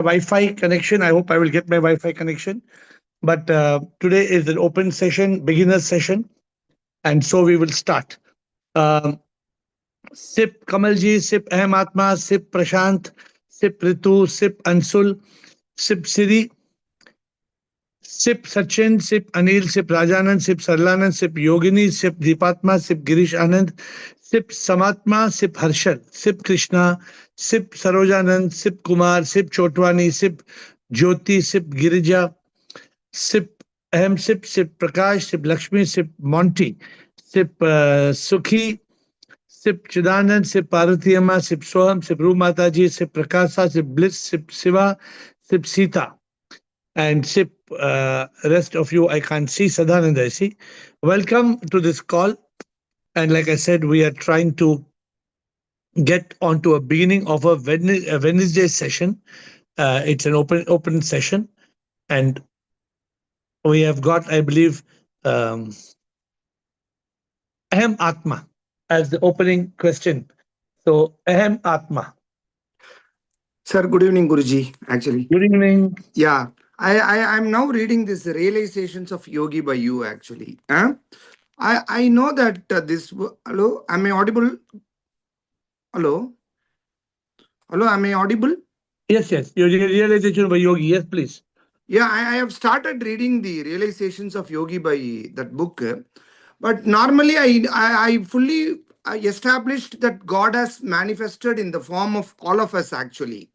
Wi-Fi connection. I hope I will get my Wi-Fi connection. But today is an open session, beginner session, and so we will start. Um, Sip Kamalji, Sip Ahem Atma, Sip Prashant, Sip Ritu, Sip Ansul, Sip Siri, Sip Sachin, Sip Anil, Sip Rajanand, Sip Sarlanand, Sip Yogini, Sip Deepatma, Sip Girish Anand, Sip Samatma, Sip Harshal, Sip Krishna, Sip Sarojanand, Sip Kumar, Sip Chotwani, Sip Jyoti, Sip Girija, Sip Ahem, Sip Prakash, Sip Lakshmi, Sip Monty, Sip Sukhi, Sip Chidanand, Sip Parvati Amma, Sip Soham, Sip Ru Mataji, Sip Prakasa, Sip Bliss, Sip Siva, Sip Sita, and Sip rest of you I can't see. Sadanand I see. Welcome to this call. And like I said, we are trying to get onto a beginning of a Wednesday session. It's an open session, and we have got, I believe, um, Ahem Atma as the opening question. So Ahem Atma. Sir, good evening, Guruji. Actually, Good evening. yeah, I'm now reading this Realizations of Yogi by you. Actually, I know that hello, am I audible? Hello, hello, am I audible? Yes. Your realization by Yogi. Yes, please. Yeah, I have started reading the Realizations of Yogi by that book, but normally I fully established that God has manifested in the form of all of us actually.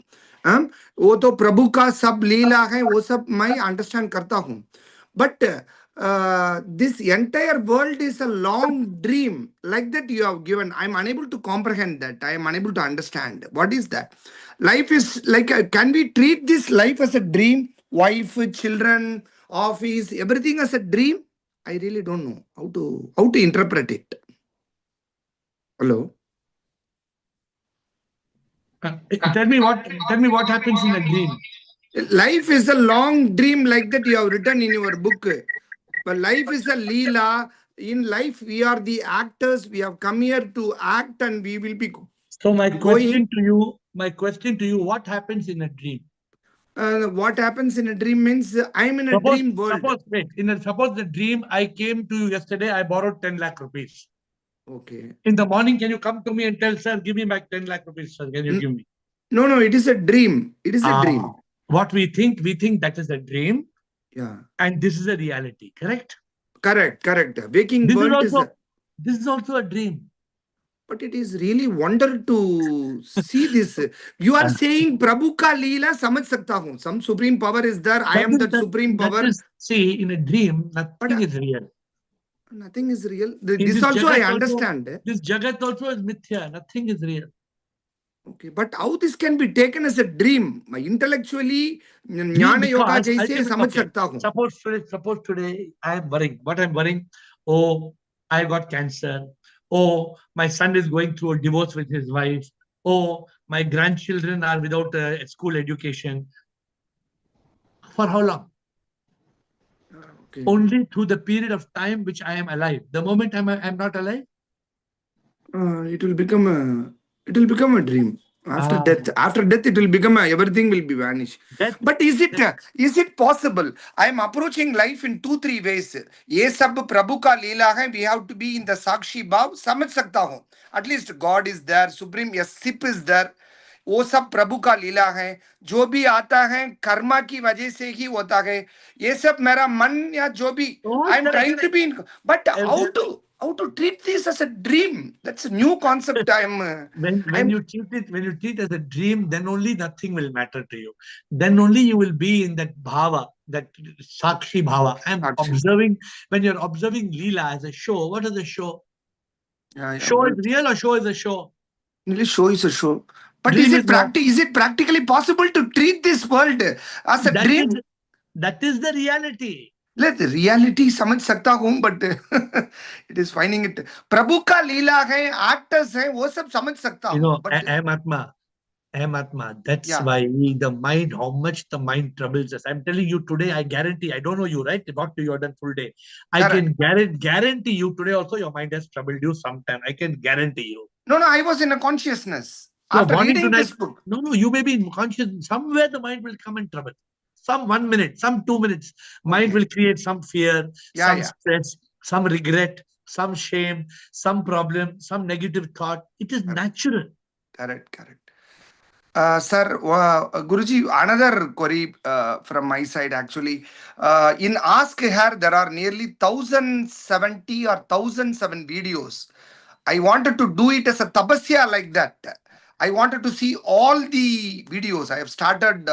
वो तो प्रभु का सब लीला है वो सब मैं understand करता हूँ but this entire world is a long dream like that you have given. I am unable to comprehend that. I am unable to understand what is that. Life is like can we treat this life as a dream? Wife, children, office, everything as a dream? I really don't know how to interpret it. Hello. Tell me what happens in a dream. Life is a long dream like that you have written in your book. But life is a leela. In life, we are the actors. We have come here to act, and we will be So my going. question to you, what happens in a dream? What happens in a dream means I am in a dream world. Suppose the dream I came to you yesterday, I borrowed 10 lakh rupees. Okay. In the morning, can you come to me and tell, sir, give me back 10 lakh rupees, sir? Can you give me? No, it is a dream. It is a dream. What we think that is a dream. Yeah. And this is a reality, correct? Correct. Waking world this is also a dream. But it is really wonder to see this. You are saying Prabhu ka leela samajh sakta hun. Some supreme power is there. I am that supreme power. See, in a dream, nothing is real. Nothing is real. This also I understand. This Jagat also is mithya. Nothing is real. Okay, but how this can be taken as a dream? Intellectually, jnana yoga jaise samajh sakta hun. Suppose today I am worrying. What I am worrying? Oh, I got cancer. Oh, my son is going through a divorce with his wife. Oh, my grandchildren are without a school education. For how long? Okay. Only through the period of time which I am alive. The moment I am not alive, it will become a dream. After death, it will become everything will be vanished. But is it possible? I am approaching life in 2-3 ways. Ye sab Prabhu ka leela hai. We have to be in the Sakshi Bhav. Samajh sakta hu. At least God is there. Supreme Sip is there. वो सब प्रभु का लीला है जो भी आता है कर्मा की वजह से ही होता है ये सब मेरा मन या जो भी I am trying to be but how to treat this as a dream? That's a new concept. When you treat it as a dream, then only nothing will matter to you. Then only you will be in that bhava, that sakshi bhava. I'm observing, when you're observing Leela as a show, what is a show? Show is real or show is a show? Show is a show. But is it practically possible to treat this world as a dream? That is the reality. Let the reality समझ सकता हूँ, but it is finding it. प्रभु का लीला है, actors हैं, वो सब समझ सकता हूँ. Atma. That's why the mind, how much the mind troubles us. I'm telling you today, I guarantee, I don't know you, right? Not to you, done full day. I can guarantee you today also your mind has troubled you sometime. I can guarantee you. No, I was in a consciousness. After morning to reading night. this book. No, you may be in conscious. Somewhere the mind will come in trouble. Some 1 minute, some 2 minutes, mind Okay. will create some fear, Yeah, some yeah. stress, some regret, some shame, some problem, some negative thought. It is Correct, natural. correct, correct. Sir, Guruji, another query from my side actually. In Ask Her, there are nearly 1070 or 1007 videos. I wanted to do it as a tapasya like that. I wanted to see all the videos. I have started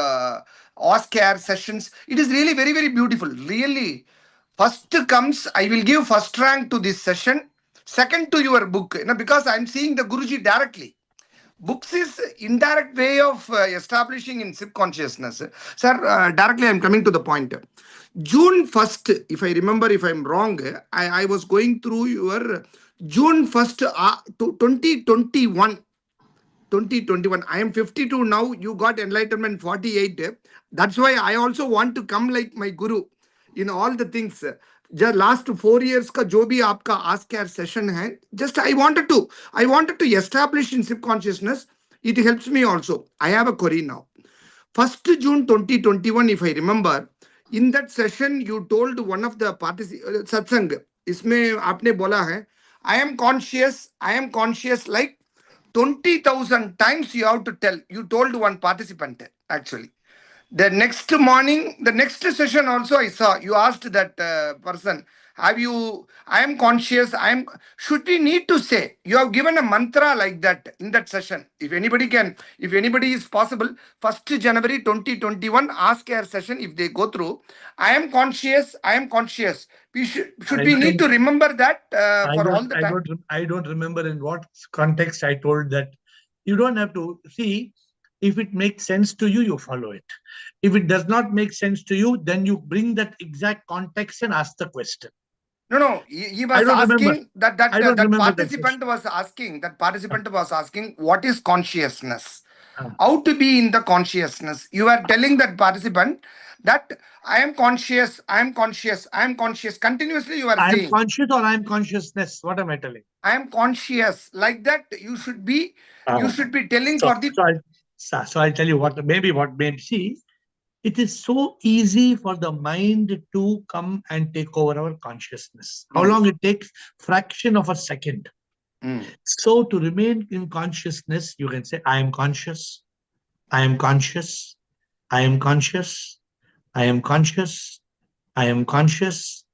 Ask Her sessions. It is really very, very beautiful. Really. First comes, I will give first rank to this session. Second to your book, because I'm seeing the Guruji directly. Books is indirect way of establishing in subconsciousness. Sir, directly I'm coming to the point. June 1st, if I remember, if I'm wrong, I was going through your June 1st, 2021. 2021. I am 52 now. You got enlightenment 48. That's why I also want to come like my guru in all the things. Just last 4 years का जो भी आपका ask care session है, just I wanted to establish in subconsciousness. It helps me also. I have a query now. 1st June 2021, if I remember, in that session you told one of the participants satsang, इसमें आपने बोला है, I am conscious like 20,000 times you have to tell. You told one participant actually. The next morning, the next session also I saw you asked that person, have you, I am conscious, I am, should we need to say, you have given a mantra like that in that session. If anybody can, if anybody is possible, 1st January 2021, ask air session, if they go through, I am conscious, I am conscious. Should we need to remember that for all the time? I don't remember in what context I told that. You don't have to see. If it makes sense to you, you follow it. If it does not make sense to you, then you bring that exact context and ask the question. No. He I was don't remember. asking that I don't that remember that participant question. was asking that participant was asking what is consciousness? Ah. How to be in the consciousness? You are telling that participant that I am conscious, I am conscious, I am conscious. Continuously you are I am saying conscious or I am consciousness. What am I telling? I am conscious. Like that you should be telling So, for the I'll tell you what maybe see. It is so easy for the mind to come and take over our consciousness. How long it takes? Fraction of a second. So to remain in consciousness, you can say, I am conscious, I am conscious, I am conscious, I am conscious, I am conscious.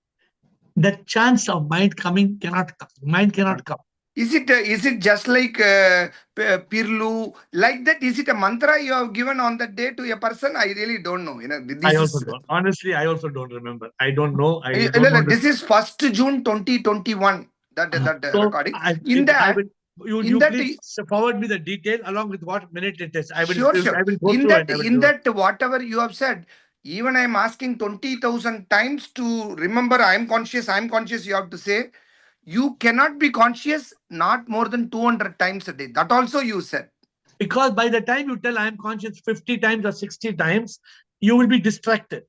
The chance of mind coming cannot come. Mind cannot come. Is it just like Pirlu like that? Is it a mantra you have given on that day to a person? I really don't know. I This also is don't. Honestly, I also don't remember. I don't know. I don't know. this is 1st June 2021. That So recording. I, In I that, will. in You that, please forward me the detail along with what minute it is. sure, I sure. will go through and I will In do it. that, whatever you have said, even I am asking 20,000 times to remember. I am conscious. I am conscious. You have to say. You cannot be conscious not more than 200 times a day. That also you said. Because by the time you tell I am conscious 50 times or 60 times, you will be distracted.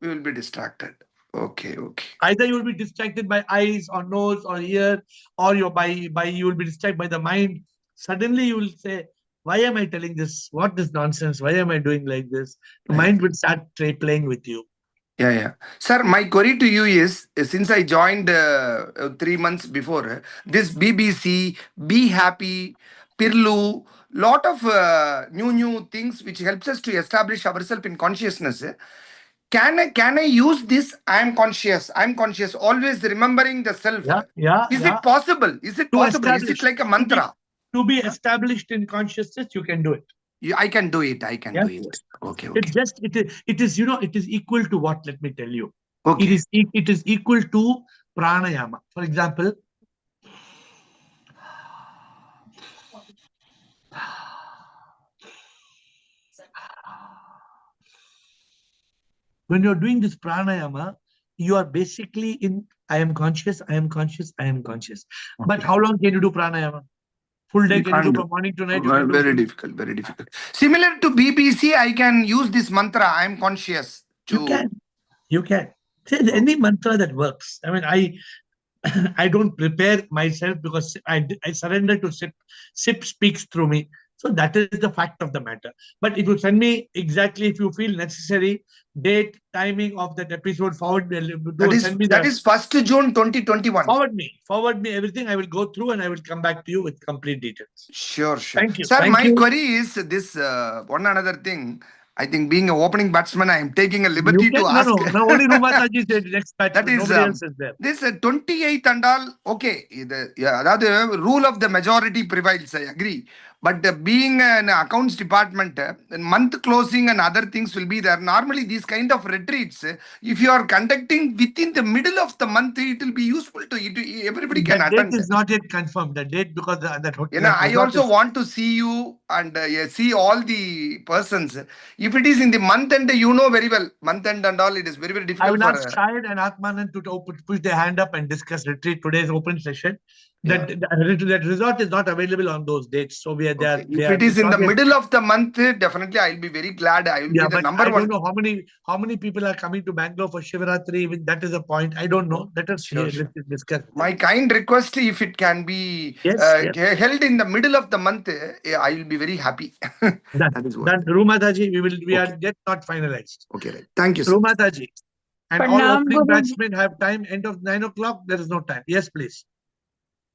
We will be distracted. Okay. Either you will be distracted by eyes or nose or ear, or you will be distracted by the mind. Suddenly you will say, why am I telling this? What is nonsense? Why am I doing like this? The mind will start playing with you. Yeah. Sir, my query to you is, since I joined 3 months before, this BBC, Be Happy, Pirlu, lot of new things which helps us to establish ourselves in consciousness. Can I use this? I am conscious. I am conscious. Always remembering the self. Is it possible? Is it possible? Is it like a mantra? To be established in consciousness, you can do it. I can do it. I can do it. Okay. It is equal to what? Let me tell you. Okay. It is equal to pranayama. For example, when you're doing this pranayama, you are basically in I am conscious, I am conscious, I am conscious. Okay. But how long can you do pranayama? Full day can you do from morning to night? Very difficult, very difficult. Similar to BBC, I can use this mantra, I am conscious. You can. Say any mantra that works. I mean, I don't prepare myself because I surrender to SIP. SIP speaks through me. So that is the fact of the matter. But if you send me exactly, if you feel necessary, date, timing of that episode, send me That the is 1st June 2021. forward me everything. I will go through and I will come back to you with complete details. Sure, sure. Thank you. Sir, Thank my you. query is this one another thing. I think being an opening batsman, I am taking a You liberty can to no ask. no no only Rumataji said next That batsman. is Nobody else is there. this 28th and all, okay. The rule of the majority prevails, I agree. But being an accounts department, month closing and other things will be there. Normally, these kind of retreats, if you are conducting within the middle of the month, it will be useful to it. Everybody can That date attend. is not yet confirmed. The date because I that resort also is. want to see you and see all the persons. If it is in the month end, you know very well, month end and all, it is very, very I difficult will for. ask Shahid and Atmanan to push their hand up and discuss retreat today's open session. Yeah. That resort is not available on those dates, so we are Okay. they If are it is it's in not the yet. middle of the month, definitely I will be very glad. I will be Yeah, the but number I don't one. know how many people are coming to Bangalore for Shivaratri. Even that is a point. I don't know. Let us Sure, sure. let's discuss. My kind request, if it can be Yes, yes. held in the middle of the month, I will be very happy. Done. That is what. Done. Rumataji, we are Okay. yet not finalized. Okay, right. Thank you, sir. Rumataji. And all Pranam opening Guruji. batsmen have time. End of 9 o'clock. There is no time. Yes, please.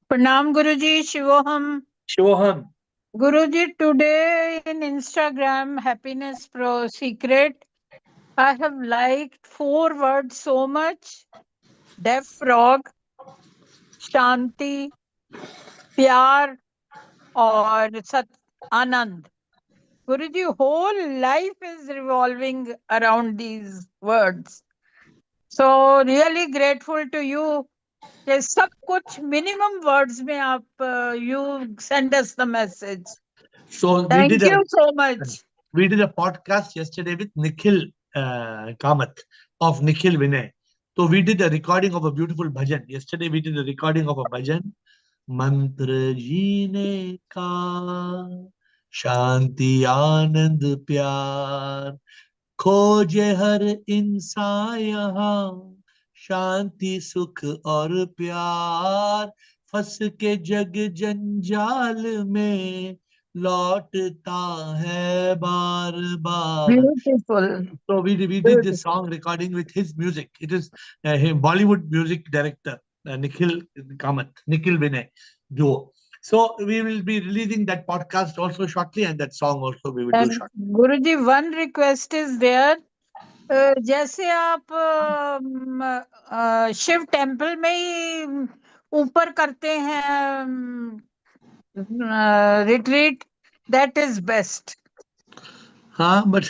Pranam Guruji, Shivoham. Shivoham. Guruji, today in Instagram, Happiness Pro Secret, I have liked 4 words so much. Deaf frog, Shanti, Pyar, or Sat Anand. Guruji, whole life is revolving around these words. So really grateful to you. ये सब कुछ minimum words में आप you send us the message. So Thank you so much. we did a podcast yesterday with Nikhil Kamath of Nikhil Vinay. So we did a recording of a beautiful bhajan. Yesterday we did a recording of a bhajan. Mantra जीने का शांति आनंद प्यार खोजे हर इंसान यहाँ शांति सुख और प्यार फंस के जग जंजाल में लौटता है बार बार. Beautiful. So we did this Beautiful. song recording with his music. It is Bollywood music director Nikhil Kamath, Nikhil Vinay duo. So we will be releasing that podcast also shortly, and that song also we will do And shortly. Guruji, one request is there. जैसे आप Shiv temple में ही ऊपर करते हैं retreat that is best हाँ, but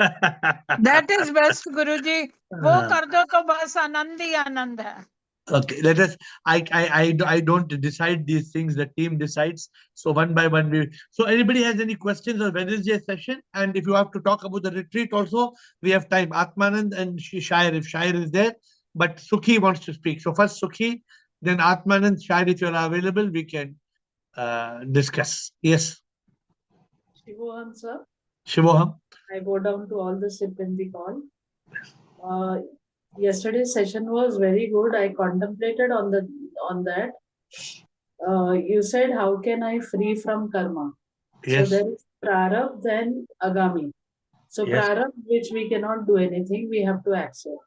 that is best गुरुजी वो कर दो तो बस आनंद ही आनंद है. Okay, let us. I don't decide these things. The team decides. So one by one, So anybody has any questions on Wednesday session? And if you have to talk about the retreat also, we have time. Atmanand and Shair, if Shair is there, but Sukhi wants to speak. So first Sukhi, then Atmanand, Shair, if you are available, we can discuss. Yes, Shivoham, sir. Shivoham. I go down to all the SIP in the call. Yesterday's session was very good. I contemplated on that. You said, how can I free from karma? Yes. So there is prarabdha, then agami. So Yes. prarabdha, which we cannot do anything, we have to accept.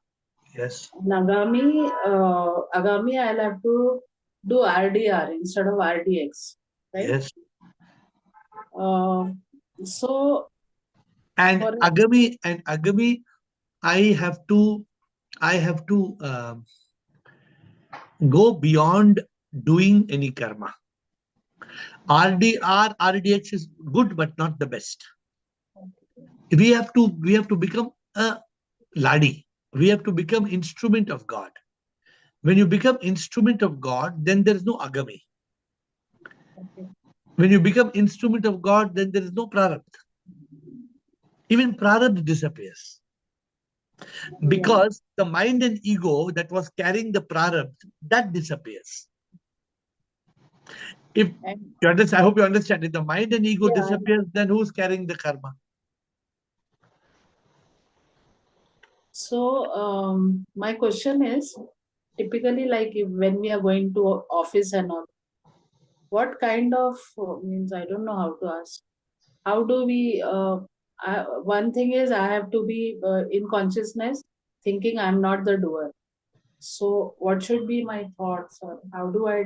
Yes. And agami, I'll have to do RDR instead of RDX, right? Yes. So And for Agami, I have to go beyond doing any karma. RDX is good, but not the best. We have to become a ladi. We have to become instrument of God. When you become instrument of God, then there is no agami. okay. When you become instrument of God, then there is no prarabdha. Even prarabdha disappears. Because the mind and ego that was carrying the prarabdha, that disappears. If you understand, I hope you understand. If the mind and ego disappears, then who's carrying the karma? So my question is, typically, like when we are going to office and all, what kind of means I don't know how to ask. how do we? One thing is I have to be in consciousness, thinking I'm not the doer. So what should be my thoughts, or how do I?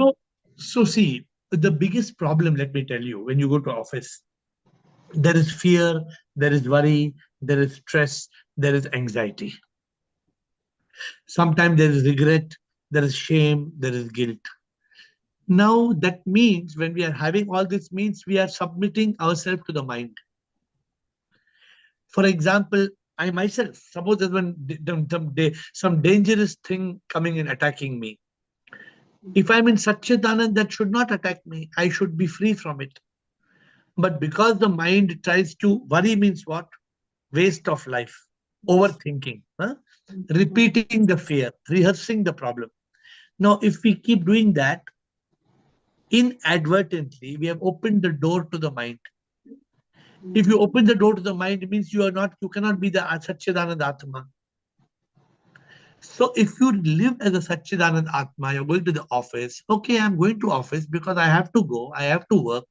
So see, the biggest problem, let me tell you, when you go to office, there is fear, there is worry, there is stress, there is anxiety. Sometimes there is regret, there is shame, there is guilt. Now that means when we are having all this means we are submitting ourselves to the mind. For example, I myself, suppose there's some dangerous thing coming and attacking me. If I'm in Satchidanand, that should not attack me. I should be free from it. But because the mind tries to, worry means what? Waste of life, overthinking, huh? Repeating the fear, rehearsing the problem. Now, if we keep doing that, inadvertently, we have opened the door to the mind. If you open the door to the mind, it means you cannot be the Satchidanand Atma. So if you live as a Satchidanand Atma, you're going to the office. Okay, I'm going to office because I have to go. I have to work.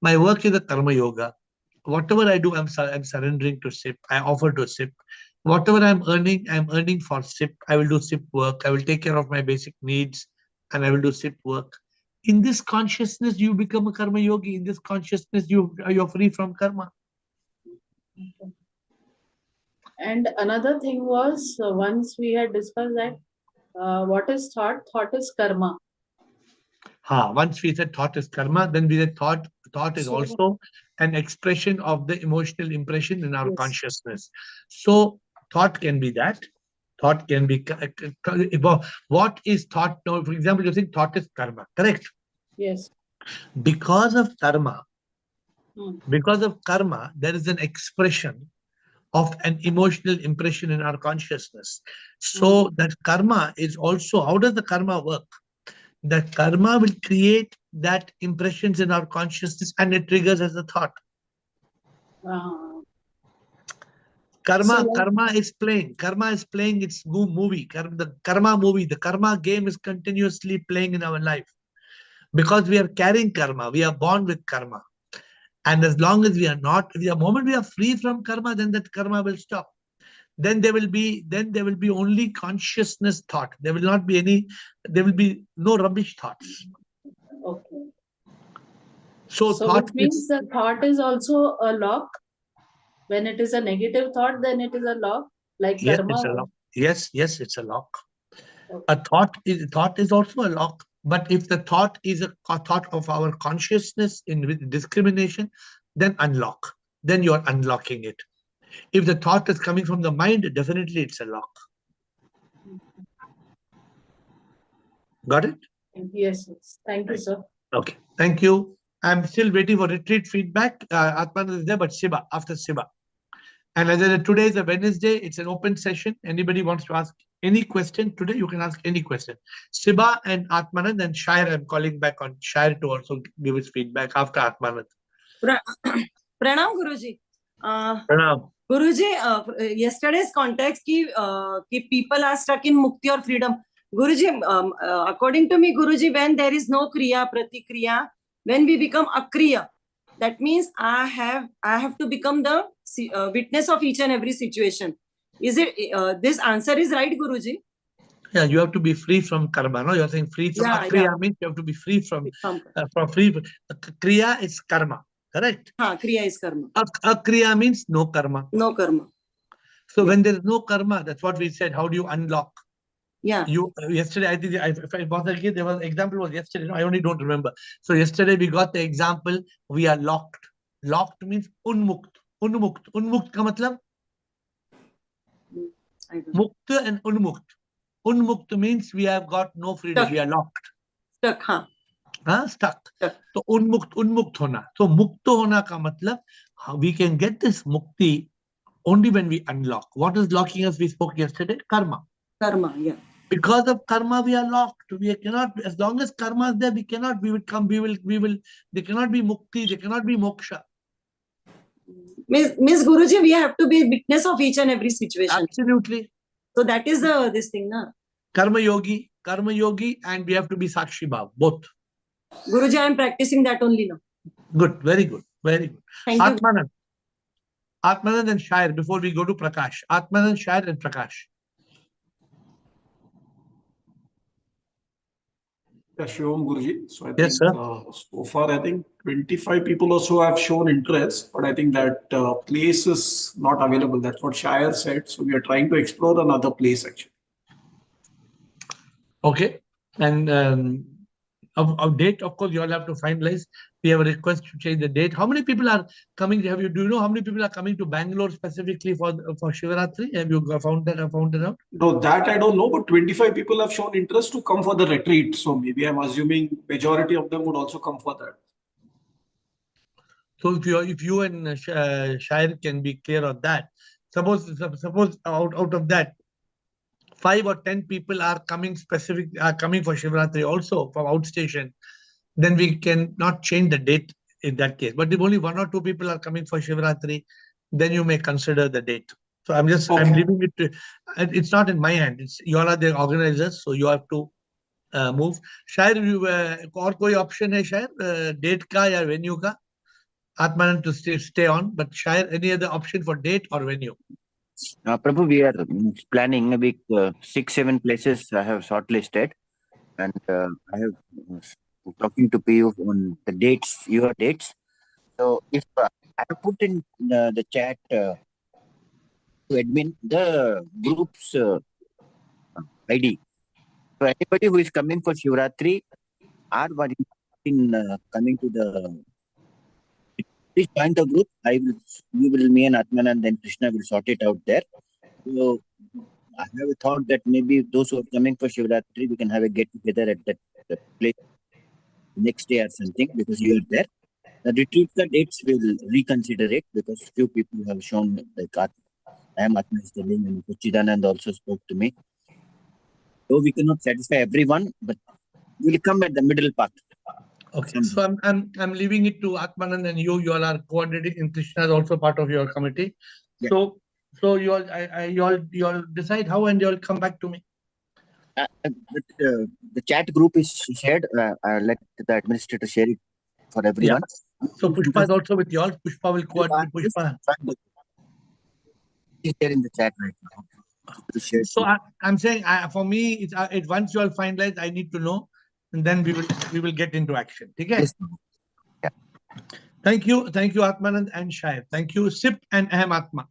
My work is a karma yoga. Whatever I do, I'm surrendering to SIP. I offer to SIP. Whatever I'm earning for SIP. I will do SIP work. I will take care of my basic needs and I will do SIP work. In this consciousness, you become a karma yogi. In this consciousness, you're free from karma. And another thing was, once we had discussed that what is thought? Thought is karma. Once we said thought is karma, then we said thought is So- also an expression of the emotional impression in our Yes. consciousness. So thought can be that. Thought can be what is thought now? For example, you think thought is karma, correct? Yes. Because of karma, Hmm. there is an expression of an emotional impression in our consciousness. So that karma is also, how does the karma work? That karma will create that impressions in our consciousness and it triggers as a thought. Karma is playing. Karma is playing its movie. The karma movie, the karma game is continuously playing in our life. Because we are carrying karma, we are born with karma. And as long as we are not, the moment we are free from karma, then that karma will stop. Then there will be only consciousness thought. There will be no rubbish thoughts. Okay. So thought which means the thought is also a lock. When it is a negative thought, then it is a lock, like yes, karma. it's a lock. Yes, it's a lock. Okay. A thought is also a lock. But if the thought is a thought of our consciousness with discrimination, then unlock. Then you are unlocking it. If the thought is coming from the mind, definitely it's a lock. Got it? Yes. Thank you, sir. Okay. Thank you. I'm still waiting for retreat feedback. Atman is there, but Shiva, after Shiva. And as I said, today is a Wednesday. It's an open session. Anybody wants to ask any question today, you can ask any question. Shiva and Atmanand and Shair, I'm calling back on Shair to also give his feedback after Atmanand. Pranam, Guruji. Pranam. Guruji, yesterday's context ki people are stuck in mukti or freedom. Guruji, according to me, Guruji, when there is no kriya, pratikriya, when we become akriya, that means I have to become the witness of each and every situation. Is it this answer is right, Guruji? Yeah, you have to be free from karma. No, you're saying free from akriya means you have to be free from free. Kriya is karma, correct? Kriya is karma. Akriya means no karma. No karma. So when there is no karma, that's what we said. How do you unlock? Yeah. Yesterday, I think if I was again, there was example was yesterday. No, I only don't remember. So yesterday we got the example. We are locked. Locked means unmukt. Unmukt. Unmukt ka matlab? Mukta and unmukt. Unmukt means we have got no freedom. Stuck. We are locked. Stuck. Stuck. So unmukt hona. So mukta hona ka matlab, we can get this mukti only when we unlock. What is locking us? We spoke yesterday. Karma. Karma, yeah. Because of karma, we are locked. We cannot, as long as karma is there, we cannot, there cannot be mukti, there cannot be moksha. Miss Guruji, we have to be witness of each and every situation. Absolutely. So that is this thing, na? Karma yogi, and we have to be Sakshi Bhav, both. Guruji, I am practicing that only now. Good, very good. Very good. Thank you. Atmanand. Atmanand and Shair before we go to Prakash. Atmanand, Shair and Prakash. Yeah, Shivam Guruji. So I Yes, think sir. so far, I think 25 people or so have shown interest, but I think that place is not available. That's what Shire said. So we are trying to explore another place actually. Okay. And of date, of course, you all have to finalize. We have a request to change the date. How many people are coming? Do you know how many people are coming to Bangalore specifically for Shivaratri? Have you found that out? No, that I don't know, but 25 people have shown interest to come for the retreat. So maybe I'm assuming majority of them would also come for that. So if you and Shair can be clear on that, suppose out of that, 5 or 10 people are coming for Shivratri also from outstation, then we can not change the date in that case. But if only 1 or 2 people are coming for Shivratri, then you may consider the date. So I'm leaving it to, it's not in my hand. You all are the organizers, so you have to move. Shair, और कोई option है Shair, date का या venue का? Atmanand to stay on, but Shair, any other option for date or venue? Prabhu, we are planning maybe 6-7 places I have shortlisted, and I have talking to PU on the dates, your dates. So if I have put in the chat to admin the group's ID. So anybody who is coming for Shivratri or in coming to the please join the group. Me and Atman and then Krishna will sort it out there. So I have a thought that maybe those who are coming for Shivratri, we can have a get together at that place next day or something because you are there. The retreat dates will reconsider it because few people have shown like I am Atman is telling and Kuchidanand also spoke to me. So we cannot satisfy everyone, but we'll come at the middle path. Okay, so I'm leaving it to Atmanand and you all are coordinating, and Krishna is also part of your committee. Yeah. So you all decide how and you all come back to me. The chat group is shared. I'll let the administrator share it for everyone. Yeah. So Pushpa is also with you all. Pushpa will coordinate. Pushpa. He's there in the chat right now. So I'm saying for me, it's once you all finalize, I need to know, and then we will get into action. Okay? Yes. Yeah. Thank you, Atmanand and Shair. Thank you, Sip and Ahem Atma.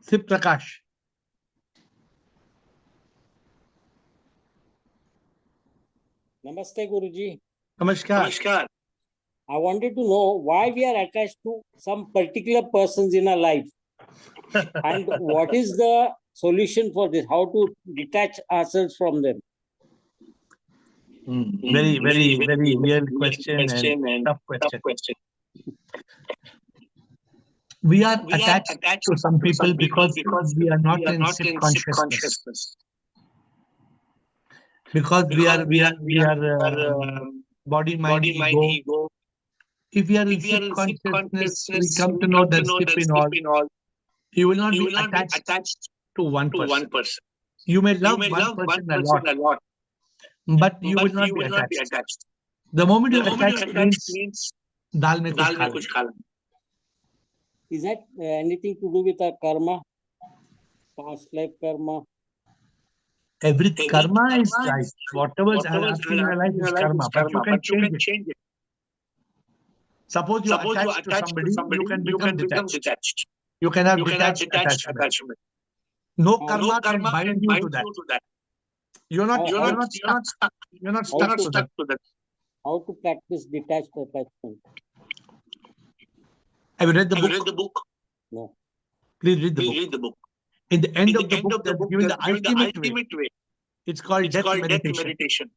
Sip Prakash. Namaste, Guruji. Namaskar. I wanted to know why we are attached to some particular persons in our life and what is the solution for this, how to detach ourselves from them. Very real question and tough question. We are attached to some people because we are not in SIP consciousness. Because we are body, mind, ego. If we are in SIP consciousness, we come to know that SIP in all. You will not be attached to one person. You may love one person a lot, but you will not be attached. The moment you attach means dal mein kuch khala. Is that anything to do with our karma, past life karma? Every karma is right. Whatever is happening in your life is karma, but you can change it. Suppose you are attached to somebody, you can become detached. You can have detached attachment. No karma can bind you to that. You're not stuck. You're not stuck to that. How to practice detached attachment? Have you read the book? No. Please read the book. In the end of the book, that's given the ultimate way. It's called death meditation.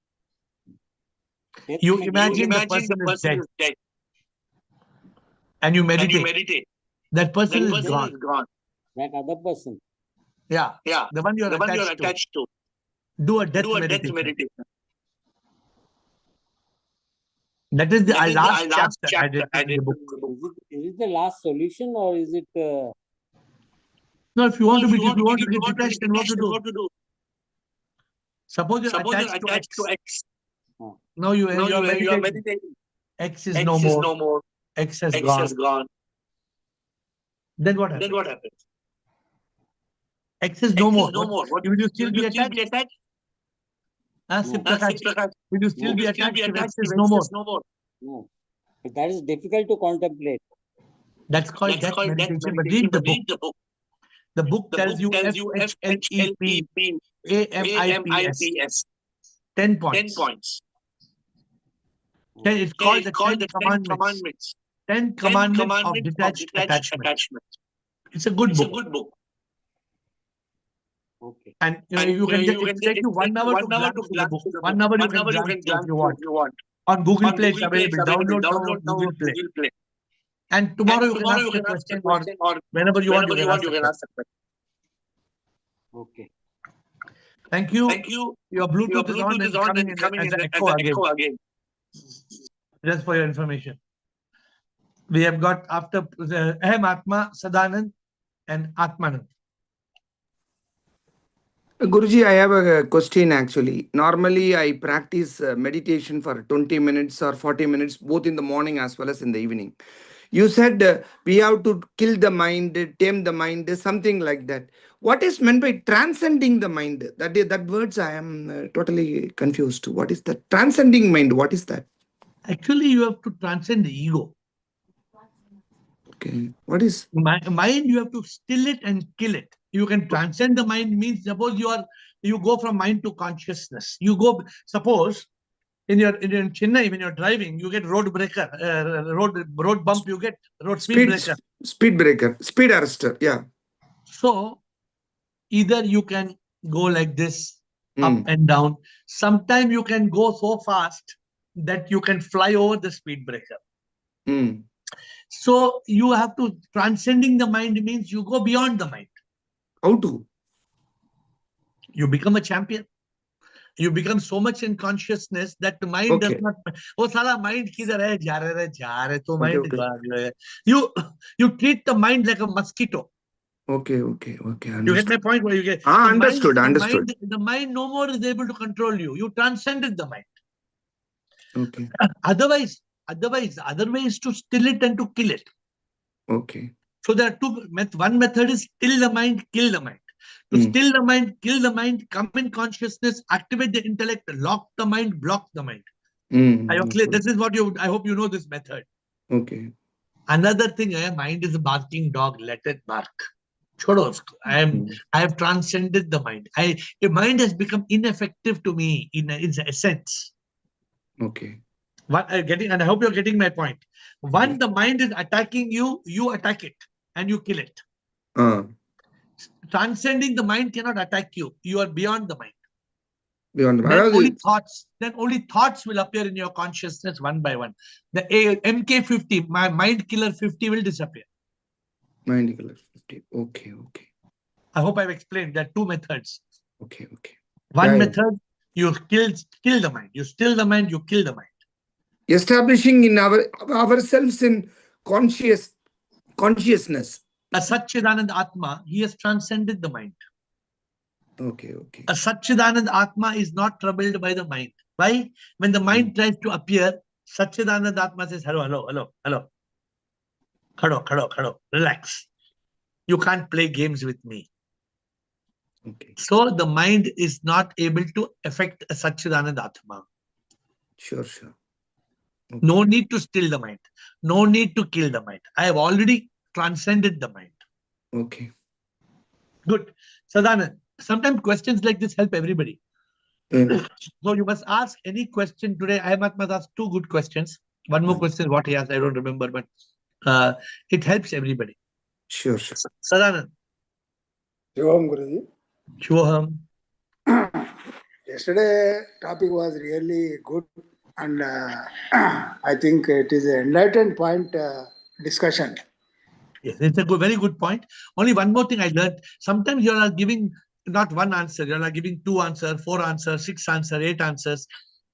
You imagine the person is dead. And you meditate. That person is gone. That other person. Yeah. The one you are attached to. Do a death meditation. That is the last chapter added in the book. Is it the last solution or is it? No, if you want to get detached, then what to do? Suppose you're attached to X. Now you are meditating. X is no more. X has gone. Then what happens? X is no more. Will you still be attached? Sip Prakash, will you still be attached if X is no more? No. But that is difficult to contemplate. That's called death meditation. But read the book. The book tells you FHLEP AMIPS. 10 points. It's called the 10 Commandments. 10 Commandments of Detached Attachment. It's a good book. Okay. And you can it take you 1 hour to glance through the book. 1 hour you can glance through if you want. On Google Play, it's available. Download now Google Play. And tomorrow you can ask a question, or whenever you want, you can ask a question. Okay. Thank you. Your Bluetooth is on and coming in as an echo again. Just for your information. We have got after Ahem Atma, Sadanand, and Atmanand. Guruji, I have a question actually. Normally, I practice meditation for 20 minutes or 40 minutes, both in the morning as well as in the evening. You said we have to kill the mind, tame the mind, something like that. What is meant by transcending the mind? That words I am totally confused. What is that? Transcending mind, what is that? Actually, you have to transcend the ego. Okay. What is? Mind, you have to still it and kill it. You can transcend the mind means suppose you go from mind to consciousness. You go, suppose in Chennai, when you're driving, you get road breaker, road bump, you get road speed breaker. Speed breaker, speed arrestor, yeah. So either you can go like this, up and down. Sometimes you can go so fast that you can fly over the speed breaker. So you have to, transcending the mind means you go beyond the mind. How to? You become a champion. You become so much in consciousness that the mind does not. Oh, sala mind kidhar hai? Ja rahe, to mind. You treat the mind like a mosquito. Okay. Understood. You get my point? Where you get understood. The mind no more is able to control you. You transcended the mind. Okay. Otherwise, the other way is to still it and to kill it. Okay. So there are two methods. One method is still the mind, kill the mind. To still the mind, kill the mind, come in consciousness, activate the intellect, lock the mind, block the mind. Okay. This is what I hope you know this method. Okay. Another thing, mind is a barking dog, let it bark. I have transcended the mind. The mind has become ineffective to me in its essence. Okay. And I hope you're getting my point. When the mind is attacking you, you attack it and you kill it. Transcending the mind cannot attack you. You are beyond the mind. Then only thoughts will appear in your consciousness one by one. The MK50, my mind killer 50 will disappear. Mind killer 50. Okay. I hope I've explained. There are two methods. Okay. One method, you kill the mind. You still the mind, you kill the mind. Establishing in ourselves in consciousness. A Satchidanand Atma, he has transcended the mind. Okay. A Satchidanand Atma is not troubled by the mind. Why? When the mind tries to appear, Satchidanand Atma says, hello. Khado, relax. You can't play games with me. Okay. So the mind is not able to affect a Satchidanand Atma. Sure. Okay. No need to still the mind. No need to kill the mind. I have already transcended the mind. Okay. Good. Sadanand, sometimes questions like this help everybody. So you must ask any question today. I must ask two good questions. One more question, what he asked, I don't remember, but it helps everybody. Sure. Sadanand. Shivam Guruji. Shivam. Yesterday topic was really good, and I think it is an enlightened point discussion. Yes, it's a very good point. Only one more thing I learned. Sometimes you are giving not one answer. You are giving 2 answers, 4 answers, 6 answers, 8 answers.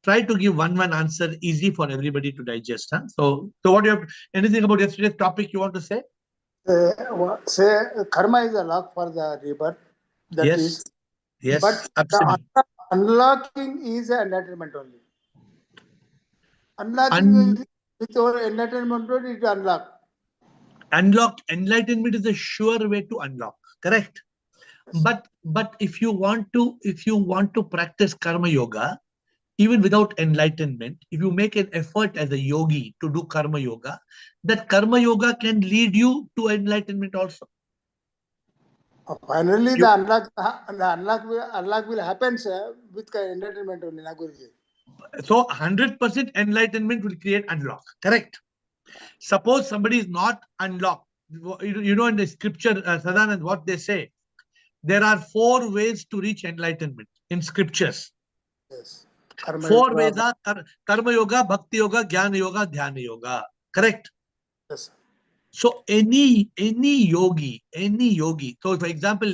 Try to give one answer easy for everybody to digest. Huh? So what do you have? Anything about yesterday's topic you want to say? Say karma is a lock for the rebirth. Yes, but absolutely. The unlocking is enlightenment only. Unlocking is with our enlightenment mode, it unlock. Unlock enlightenment is a sure way to unlock. Correct. But if you want to practice karma yoga, even without enlightenment, if you make an effort as a yogi to do karma yoga, that karma yoga can lead you to enlightenment also. Finally, the unlock will happen, sir, with enlightenment only, na Guruji. So 100% enlightenment will create unlock. Correct. Suppose somebody is not unlocked. You know, in the scripture, Sadanand, what they say, there are 4 ways to reach enlightenment in scriptures. Yes. Karma 4 yoga. ways are karma yoga, bhakti yoga, jnana yoga, dhyana yoga. Correct. Yes. So any yogi. So for example,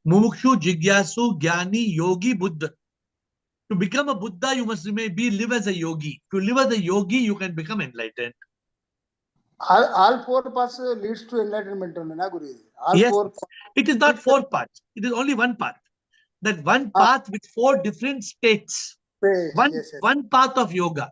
mumukshu, jigyasu, jnani, yogi, buddha. To become a Buddha, you must live as a yogi. To live as a yogi, you can become enlightened. All 4 paths leads to enlightenment only, na Guruji. All Yes, 4. it is not 4 paths. It is only one path. That one path with 4 different states. One path of yoga.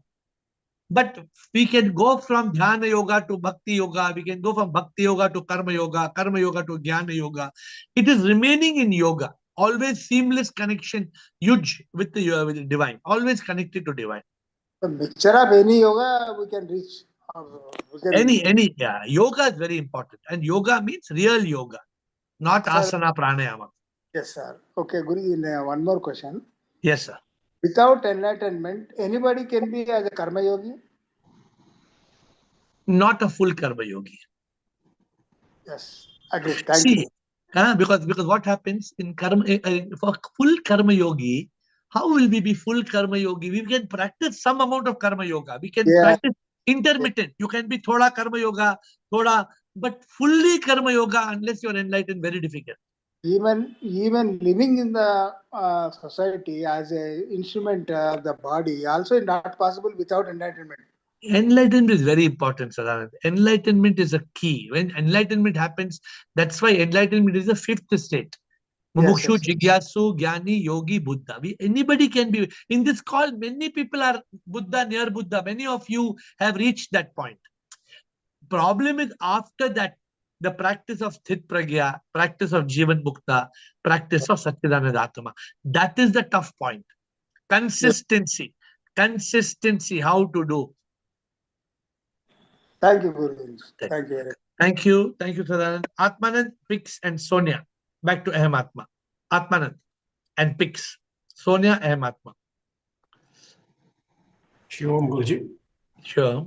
But we can go from dhyana yoga to bhakti yoga. We can go from bhakti yoga to karma yoga to jnana yoga. It is remaining in yoga. Always seamless connection, huge with the divine. Always connected to divine. The mixture of any yoga we can reach. Yeah. Yoga is very important. And yoga means real yoga, not asana pranayama. Yes, sir. Okay, Guruji, one more question. Yes, sir. Without enlightenment, anybody can be as a karma yogi? Not a full karma yogi. Yes, agreed. Thank you. Because what happens in karma, for full karma yogi, how will we be full karma yogi? We can practice some amount of karma yoga. We can practice intermittent. You can be thoda karma yoga, but fully karma yoga, unless you are enlightened, very difficult. Even living in the society as a instrument of the body also not possible without enlightenment. Enlightenment is very important, Sadanand. Enlightenment is a key. When enlightenment happens, that's why enlightenment is the 5th state. Mumukshu, Jigyasu, Jnani, Yogi, Buddha. Anybody can be. In this call, many people are Buddha, near Buddha. Many of you have reached that point. Problem is after that, the practice of Sthit Pragya, practice of Jivan Mukta, practice of Satchidananda Atma. That is the tough point. Consistency. Consistency, how to do. Thank you, Guru. Thank you very much. Thank you. Thank you, Sadanand. Atmanand, Pix, and Sonia. Back to Aham Atma. Atmanand and Pix. Sonia, Aham Atma. Sure, Guruji. Sure.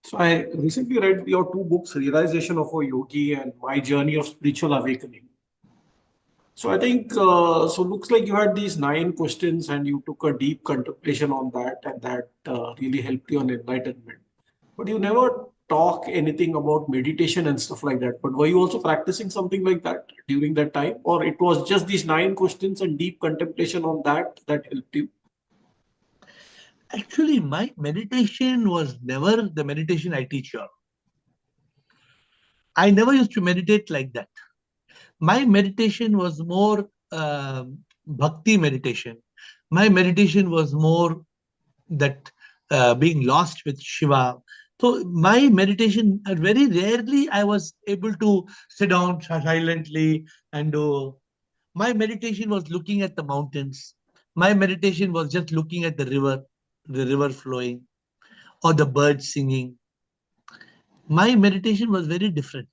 So I recently read your 2 books, Realization of a Yogi and My Journey of Spiritual Awakening. So I think, so looks like you had these 9 questions and you took a deep contemplation on that, and that really helped you on enlightenment. But you never talk anything about meditation and stuff like that. But were you also practicing something like that during that time? Or it was just these 9 questions and deep contemplation on that helped you? Actually, my meditation was never the meditation I teach you all. I never used to meditate like that. My meditation was more bhakti meditation. My meditation was more that being lost with Shiva. So my meditation, very rarely I was able to sit down silently and do. My meditation was looking at the mountains. My meditation was just looking at the river flowing, or the birds singing. My meditation was very different.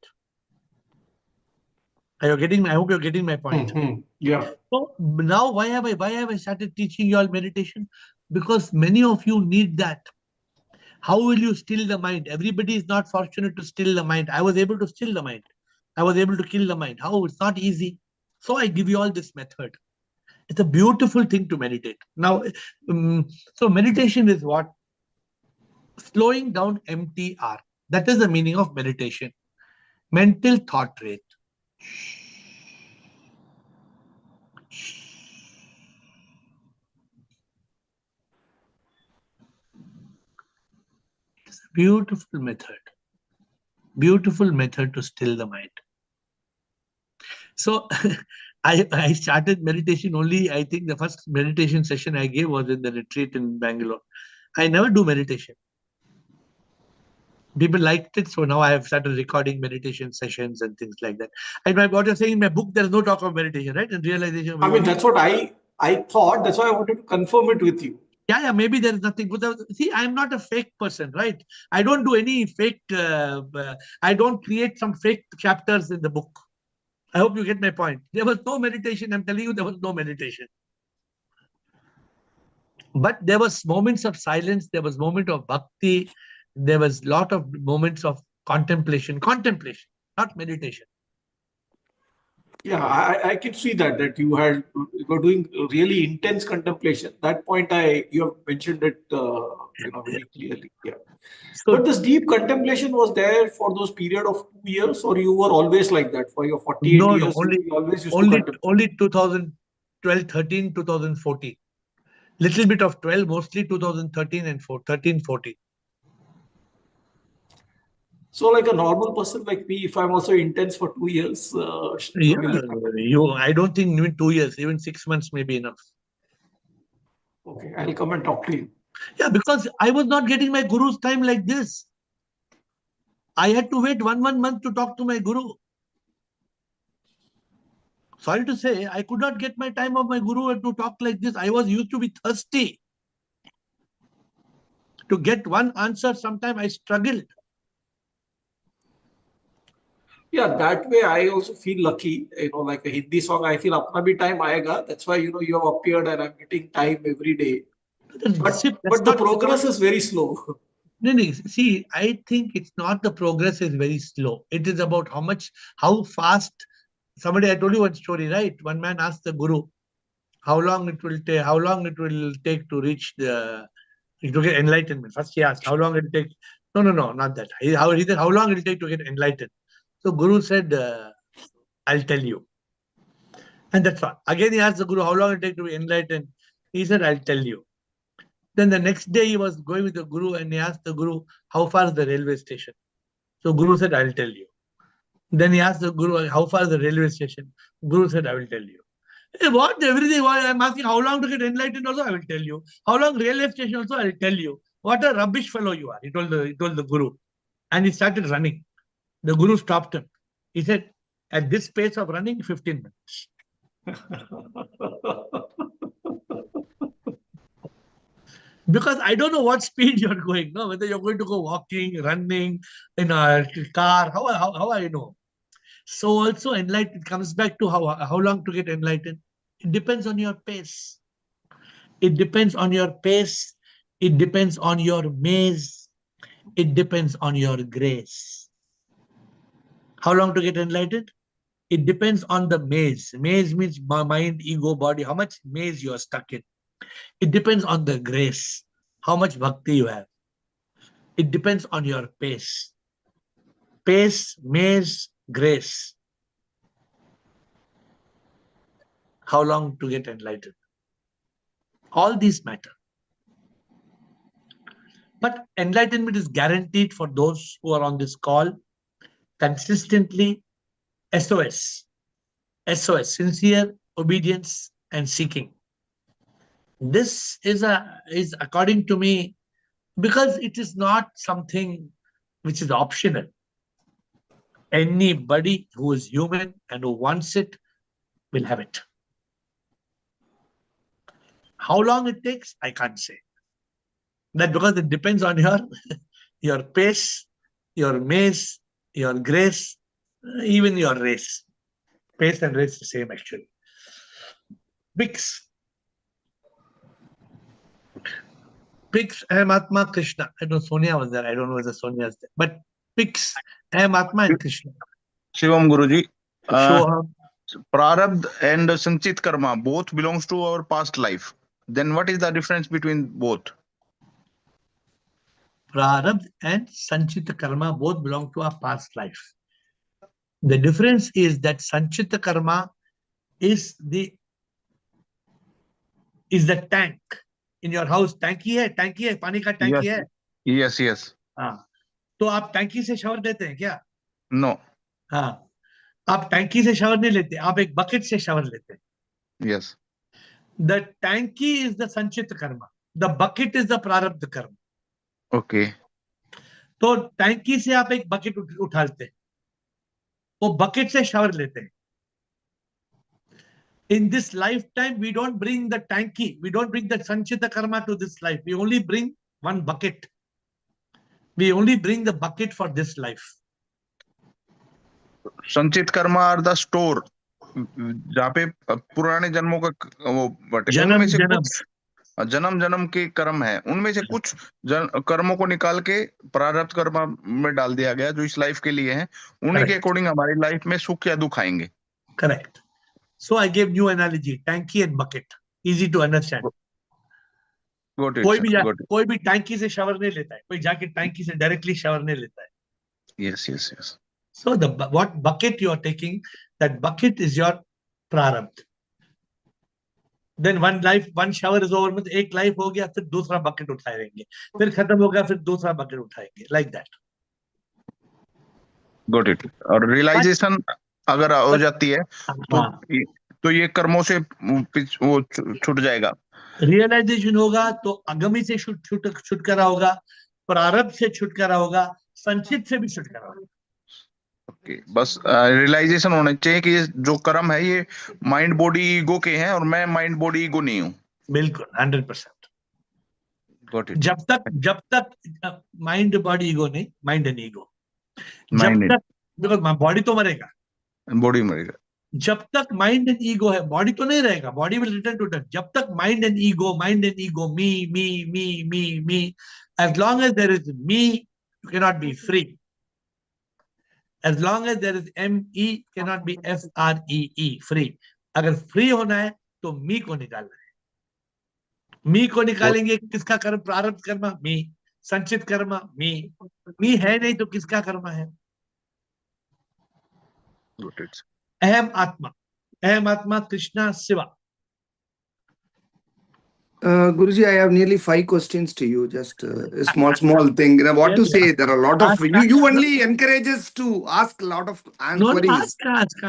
I hope you're getting my point. Yeah. So now why have I started teaching you all meditation? Because many of you need that. How will you still the mind? Everybody is not fortunate to still the mind. I was able to still the mind. I was able to kill the mind. How? It's not easy. So I give you all this method. It's a beautiful thing to meditate. Now, so meditation is what? Slowing down MTR. That is the meaning of meditation. Mental thought rate. It's a beautiful method. Beautiful method to still the mind. So I started meditation only, I think the first meditation session I gave was in the retreat in Bangalore. I never do meditation. People liked it, so now I have started recording meditation sessions and things like that. And what you're saying in my book, there is no talk of meditation, right? And realization. I mean, that's what I thought. That's why I wanted to confirm it with you. Yeah, maybe there is nothing. See, I'm not a fake person, right? I don't do any fake. I don't create some fake chapters in the book. I hope you get my point. There was no meditation. I'm telling you, there was no meditation. But there was moments of silence. There was moment of bhakti. There was lot of moments of contemplation, not meditation. Yeah, I can see that you were doing really intense contemplation. That point you have mentioned it very clearly. Yeah. So, But this deep contemplation was there for those period of 2 years, or you were always like that for your 48 no, years? only You always used to contemplate. only 2012, 13, 2014. Little bit of 12, mostly 2013 and 13, 14. So, like a normal person like me, if I'm also intense for 2 years, Yeah, will I don't think even 2 years, even 6 months may be enough. okay, I'll come and talk to you. Yeah, because I was not getting my guru's time like this. I had to wait one month to talk to my guru. Sorry to say, I could not get my time of my guru to talk like this. I was used to be thirsty. To get one answer, sometime I struggled. Yeah, that way I also feel lucky. Like a Hindi song, I feel apna bhi time aayega. That's why you have appeared and I'm getting time every day. But the progress is very slow. No, see, I think it's not the progress is very slow. It is about how fast. Somebody, I told you one story, right? One man asked the guru, how long it will take to reach to get enlightenment. First he asked, how long it will take? No, not that. He said, how long it will take to get enlightened? So guru said, I'll tell you. And that's all. Again, he asked the guru, how long it will take to be enlightened? He said, I'll tell you. Then the next day he was going with the guru and he asked the guru, how far is the railway station? So guru said, I'll tell you. Then he asked the guru, how far is the railway station? Guru said, I will tell you. Hey, what? Everything? I'm asking how long to get enlightened also, I will tell you. How long railway station also, I will tell you. What a rubbish fellow you are, he told the guru. And he started running. The guru stopped him. He said, at this pace of running, 15 minutes. Because I don't know what speed you're going, no, whether you're going to go walking, running, in a car, how I know. So also enlightened comes back to how long to get enlightened. It depends on your pace. It depends on your pace. It depends on your maze. It depends on your grace. How long to get enlightened? It depends on the maze. Maze means mind, ego, body. How much maze you are stuck in. It depends on the grace. How much bhakti you have. It depends on your pace. Pace, maze, grace. How long to get enlightened? All these matter. But enlightenment is guaranteed for those who are on this call consistently. SOS, sincere obedience and seeking. This is according to me, because it is not something which is optional. Anybody who is human and who wants it will have it. How long it takes, I can't say. That because it depends on your pace, your maze, your grace, even your race. Pace and race the same actually. Pigs. Pigs, I am Atma, Krishna. I know Sonia was there. I don't know whether Sonia is there. But pigs, I am Atma and Krishna. Shivam Guruji. Show her. Prarabdha and Sanchit Karma both belongs to our past life. Then what is the difference between both? Prarabdha and Sanchita Karma both belong to our past life. The difference is that Sanchita Karma is the tank. In your house, tanki hai, pani ka tanki hai. Yes. तो आप टैंकी से shower लेते हैं क्या? No. हाँ, आप टैंकी से शावर नहीं लेते, आप एक बकेट से शावर लेते हैं. Yes. The tanki is the Sanchita Karma. The bucket is the Prarabdha Karma. Okay. तो टैंकी से आप एक बकेट उठाते हैं, वो बकेट से शावर लेते हैं. In this lifetime, we don't bring the tanki, we don't bring the sanchita karma to this life. We only bring one bucket. We only bring the bucket for this life. संचित कर्म are the store, जहाँ पे पुराने जन्मों का वो बटे, उनमें से कुछ जन्म जन्म के कर्म है, उनमें से कुछ कर्मों को निकाल के प्रारब्ध कर्म में डाल दिया गया जो इस लाइफ के लिए है. उन्हीं के अकॉर्डिंग हमारी लाइफ में सुख या दुख आएंगे. Correct. So I gave new analogy, tanki and bucket, easy to understand. कोई भी टैंकी से शावर नहीं लेता है, कोई जाके टैंकी से डायरेक्टली शावर नहीं लेता है. Yes, yes, yes. So what bucket you are taking, that bucket is your prarabdh. Then one shower is over, मतलब एक लाइफ हो गया, फिर दूसरा बकेट उठाएंगे, फिर खत्म हो गया, फिर दूसरा बकेट उठाएंगे, like that. Got it. और रियलाइजेशन अगर हो जाती है तो ये कर्मों से वो छूट जाएगा. रियलाइजेशन होगा तो अगमी से छुटकारा होगा, प्रारब्ध से छुटकारा होगा, संचित से भी छुटकारा होगा. ओके, बस रियलाइजेशन होना चाहिए कि जो कर्म है ये माइंड बॉडी ईगो के हैं और मैं माइंड बॉडी ईगो नहीं हूँ. बिल्कुल 100%. Got it. जब तक माइंड बॉडी ईगो नहीं, माइंड एंड ईगो, जब तक, बिकॉज बॉडी तो मरेगा, बॉडी मरेगा, जब तक माइंड एंड ईगो है बॉडी तो नहीं रहेगा, body will return to death. जब तक mind and ego, me me me me me, as long as there is me, you cannot be free. As long as there is me, cannot be free, free. अगर free होना है तो मी को निकालना है. मी को निकालेंगे, किसका कर्म? प्रारब्ध कर्म मी, संचित कर्म मी है नहीं तो किसका कर्म है? अहम आत्मा Krishna Shiva. Guruji, I have nearly 5 questions to you. Just a small thing. What to say? There are a lot of you only encourage us to ask a lot of queries. Ask.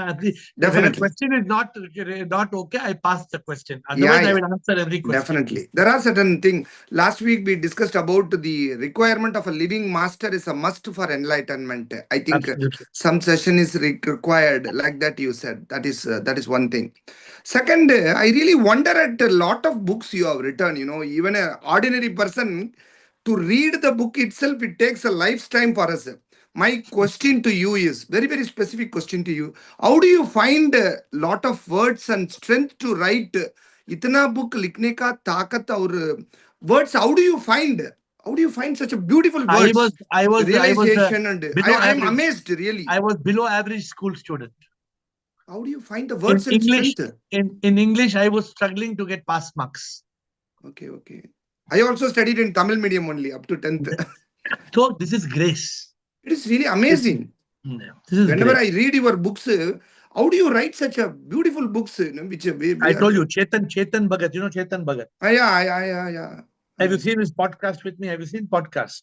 Definitely. The question is not okay, I pass the question. Otherwise, I will answer every question. Definitely. There are certain things. Last week we discussed about the requirement of a living master is a must for enlightenment. I think some session is required, like that you said. That is one thing. Second, I really wonder at a lot of books you have written. Even an ordinary person to read the book itself, it takes a lifetime for us. My question to you is very, very specific question to you. How do you find a lot of words and strength to write itna book likhne ka taakat aur words? How do you find such a beautiful words? I was realization and I am amazed really. I was below average school student. How do you find the words in English? In English, I was struggling to get pass marks. Okay. I also studied in Tamil medium only up to 10th. So this is grace. It is really amazing. Whenever I read your books, how do you write such a beautiful books? Which I told you, Chetan Bhagat. You know Chetan Bhagat? Yeah. Have you seen his podcast with me? Have you seen podcast?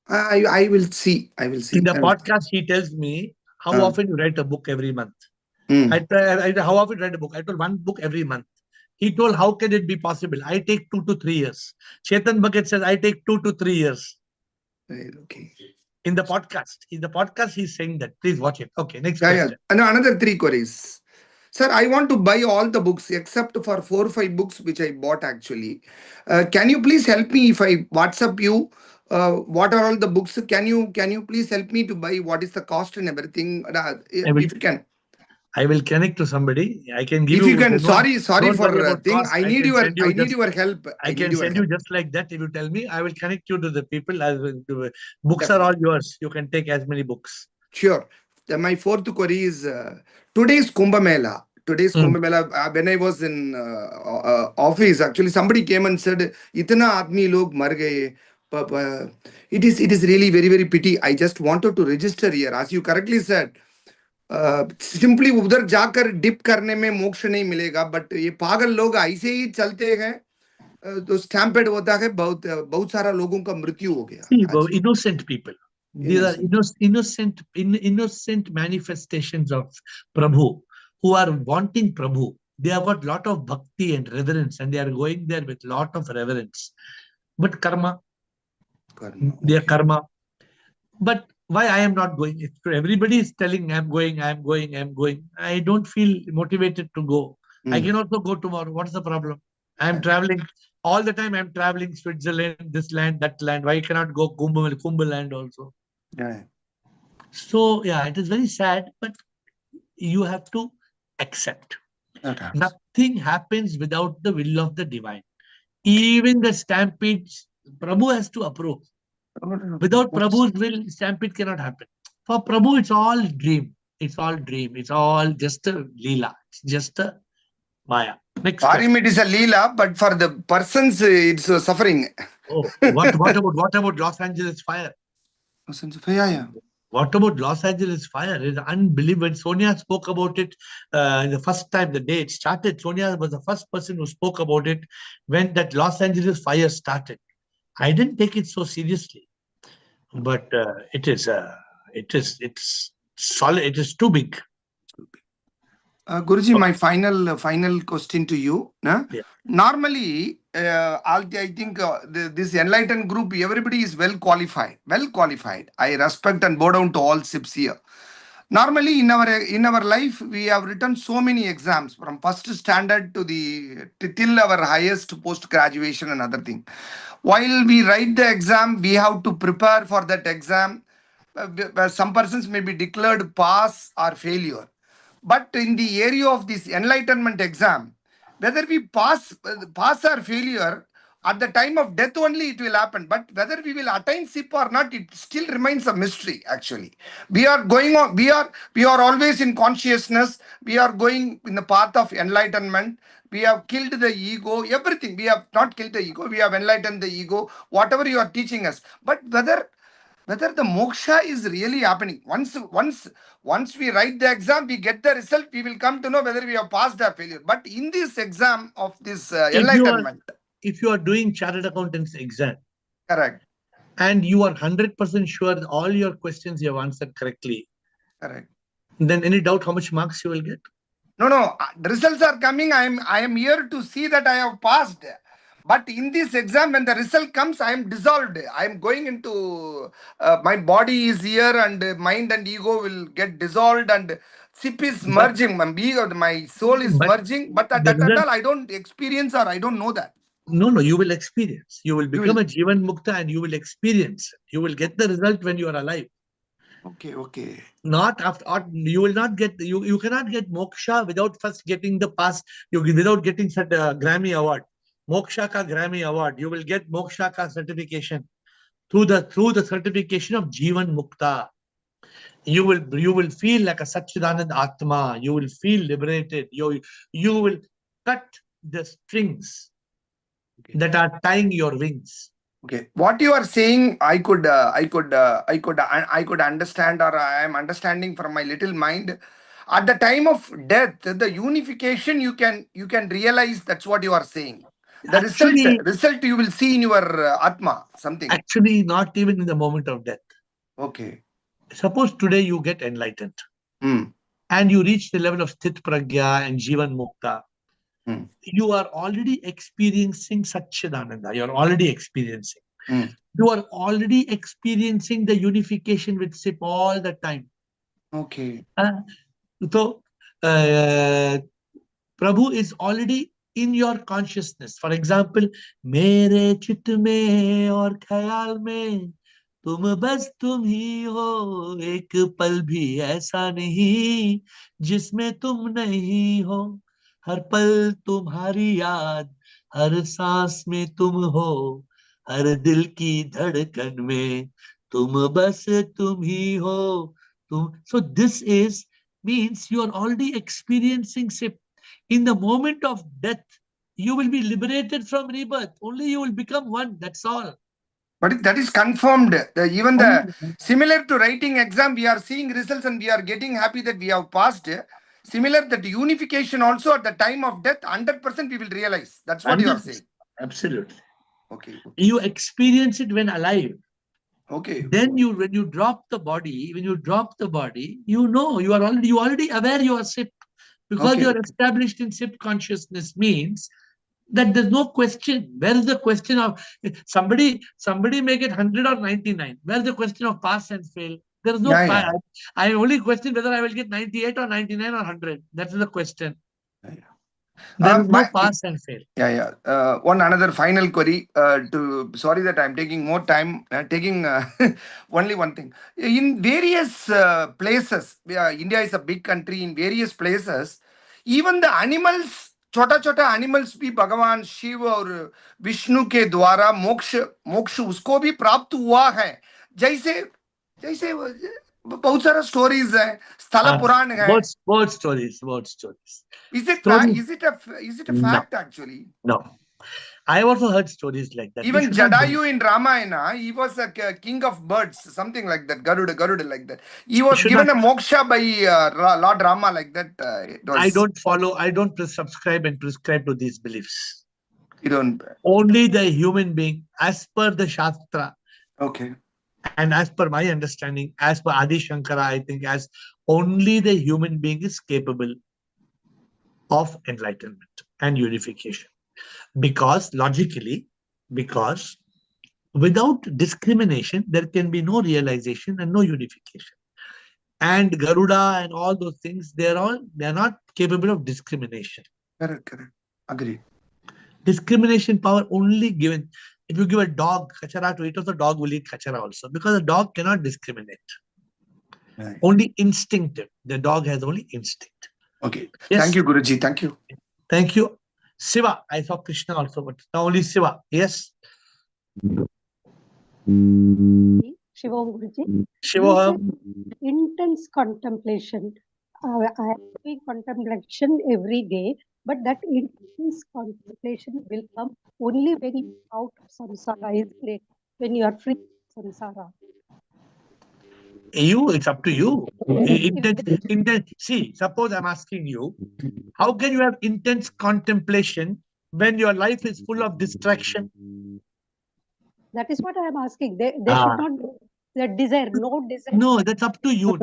I will see. In the podcast, he tells me how often you write a book every month. How often you write a book? I told one book every month. He told, how can it be possible? I take 2 to 3 years. Chetan Bhagat says, I take 2 to 3 years. Right, okay. In the podcast, he's saying that. Please watch it. Okay, next question. And another 3 queries. Sir, I want to buy all the books except for 4 or 5 books which I bought actually. Can you please help me if I WhatsApp you? What are all the books? Can you please help me to buy? What is the cost and everything? If you can. I will connect to somebody. I can give if you can. Sorry for thing. Cost. I need your help. I can send you just like that. If you tell me, I will connect you to the people. Books Definitely. Are all yours. You can take as many books. Sure. My 4th query is today's Kumbh Mela. Kumbh Mela, when I was in office, actually somebody came and said, "Itna aadmi log mar gaye." It is really very, very pity. I just wanted to register here, as you correctly said. Simply उधर जाकर dip करने में मोक्ष नहीं मिलेगा, but ये पागल लोग ऐसे ही चलते हैं तो स्टैम्पेड होता है, बहुत सारा लोगों का मृत्यु हो गया. Innocent people. These are innocent manifestations of Prabhu who are wanting Prabhu. They have got lot of bhakti and reverence and they are going there with lot of reverence. But karma. Their karma. But why I am not going? If everybody is telling I'm going, I'm going, I'm going, I don't feel motivated to go. I can also go tomorrow. What's the problem? I'm traveling all the time. I'm traveling Switzerland, this land, that land. Why cannot go Kumbh land also? Yeah. So yeah, it is very sad, but you have to accept. Okay. Nothing happens without the will of the divine. Even the stampedes, Prabhu has to approve. Without Prabhu's will, stampede cannot happen. For Prabhu, it's all dream. It's all dream. It's all just a leela. It's just a maya. Next For question. him, it is a leela, but for the persons, it's suffering. Oh, what about Los Angeles fire? Yeah. What about Los Angeles fire? It's unbelievable. When Sonia spoke about it the first time, the day it started, Sonia was the first person who spoke about it when that Los Angeles fire started. I didn't take it so seriously, but it's solid. It is too big. Guruji, my final question to you. Yeah. Normally, I think this enlightened group, everybody is well qualified. Well qualified. I respect and bow down to all sips here. Normally, in our life, we have written so many exams from first standard to till our highest post graduation and other thing. While we write the exam, we have to prepare for that exam. Where some persons may be declared pass or failure. But in the area of this enlightenment exam, whether we pass or failure, at the time of death only it will happen. But whether we will attain SIP or not, it still remains a mystery. Actually, we are going on. We are always in consciousness. We are going in the path of enlightenment. We have killed the ego. Everything we have not killed the ego. We have enlightened the ego. Whatever you are teaching us, but whether the moksha is really happening. Once we write the exam, we get the result, we will come to know whether we have passed or failure. But in this exam of this enlightenment, if you are doing chartered accountants exam, correct, and you are 100% sure that all your questions you have answered correctly, correct, then any doubt how much marks you will get? No. The results are coming. I am here to see that I have passed. But in this exam, when the result comes, I am dissolved. I am going into my body is here, and mind and ego will get dissolved, and SIP is merging. My soul is merging. But that all I don't experience, or I don't know that. No, you will experience. You will become a Jivan Mukta and you will experience. You will get the result when you are alive. Okay. Not after, you will not get, you cannot get moksha without first getting the pass, without getting such a Grammy award. Moksha ka Grammy award. You will get moksha ka certification through the certification of Jivan Mukta. You will feel like a Satchidanand Atma. You will feel liberated. You will cut the strings that are tying your wings. Okay, what you are saying, I could understand, or I am understanding from my little mind. At the time of death, the unification you can realize. That's what you are saying. The result you will see in your Atma, something. Actually, not even in the moment of death. Okay. Suppose today you get enlightened and you reach the level of Sthit Pragya and Jivan Mukta. You are already experiencing Satchidananda. You are already experiencing. You are already experiencing the unification with SIP all the time. Okay. So, Prabhu is already in your consciousness. For example, mere chit mein aur khayal mein तुम बस तुम ही हो, एक पल भी ऐसा नहीं जिसमें तुम नहीं हो, हर पल तुम्हारी याद, हर सांस में तुम हो, हर दिल की धड़कन में तुम बस तुम ही हो, तुम. So this means you are already experiencing SIP. In the moment of death, you will be liberated from rebirth. Only you will become one. That's all. But that is confirmed. Similar to writing exam, we are seeing results and we are getting happy that we have passed. Similar that unification also at the time of death, 100% we will realize. That's what you are saying. Absolutely. Okay. You experience it when alive. Okay. Then when you drop the body, you know you already aware you are SIP. Because you are established in SIP consciousness means that there's no question. Where is the question of somebody may get 100 or 99? Where is the question of pass and fail? There is no I only question whether I will get 98 or 99 or 100. That's the question. There is no pass and fail. One another final query. Sorry that I'm taking more time. Taking only one thing. In various places, India is a big country. In various places, even the animals, छोटा animals भी भगवान शिव और विष्णु के द्वारा मोक्ष उसको भी प्राप्त हुआ है. जैसे बहुत सारा स्टोरीज है, स्थल पुराण है. Word stories. Is it a fact actually? No. I also heard stories like that. Even Jadayu in Ramayana, he was a king of birds, something like that. Garuda like that. He was given a moksha by Lord Rama like that. I don't subscribe and prescribe to these beliefs. You don't? Only the human being, as per the Shastra. Okay. And as per my understanding, as per Adi Shankara, I think as only the human being is capable of enlightenment and unification. Because logically, without discrimination, there can be no realization and no unification. And Garuda and all those things, they're not capable of discrimination. Correct. Agree. Discrimination power only given. If you give a dog kachara to eat, the dog will eat kachara also, because the dog cannot discriminate. Right. Only instinctive. The dog has only instinct. Okay. Yes. Thank you, Guruji. Thank you. Thank you. Shiva. I saw Krishna also, but now only Shiva. Yes. Shiva Guruji. Shiva. Intense contemplation. I am doing contemplation every day, but that intense contemplation will come only when you are out of samsara, when you are free of samsara. It's up to you. See, suppose I'm asking you, how can you have intense contemplation when your life is full of distraction? That is what I am asking. They should not that desire, no desire. No, that's up to you.